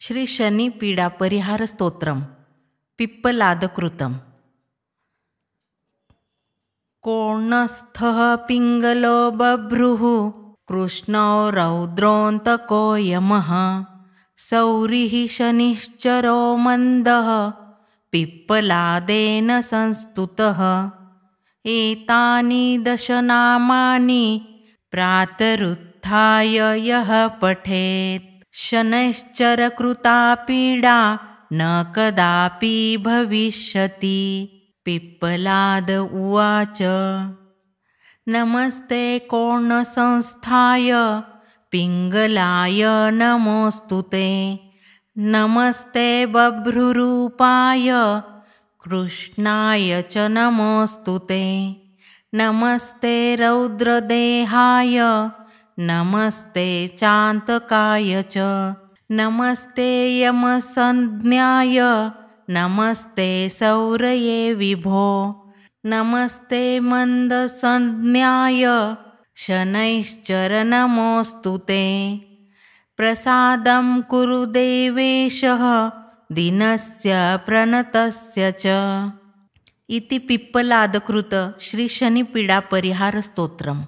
श्री शनि पीडा परिहार स्तोत्रम पिप्पलादकृतम्। कोणस्थः पिङ्गलो बभ्रुः कृष्णो रौद्रोऽन्तको यमः सौरिः शनिश्चरो मन्दः पिप्पलादेन संस्तुतः। एतानि दशनामानि प्रातरुत्थाय यः पठेत् शनैश्चरकृता पीडा न कदापि भविष्यति। पिप्पलाद उवाच नमस्ते कोणसंस्थाय पिङ्गलाय नमोऽस्तुते। नमस्ते बभ्रुरूपाय कृष्णाय च नमोऽस्तुते। नमस्ते रौद्रदेहाय नमस्ते चान्तकाय च। नमस्ते यमसंज्ञाय नमस्ते सौरये विभो। नमस्ते मन्दसंज्ञाय शनैश्चर नमोऽस्तुते। प्रसादं कुरु देवेशः दिनस्य प्रणतस्य च। इति पिप्पलादकृत श्री शनिपीडा परिहार स्तोत्रम्।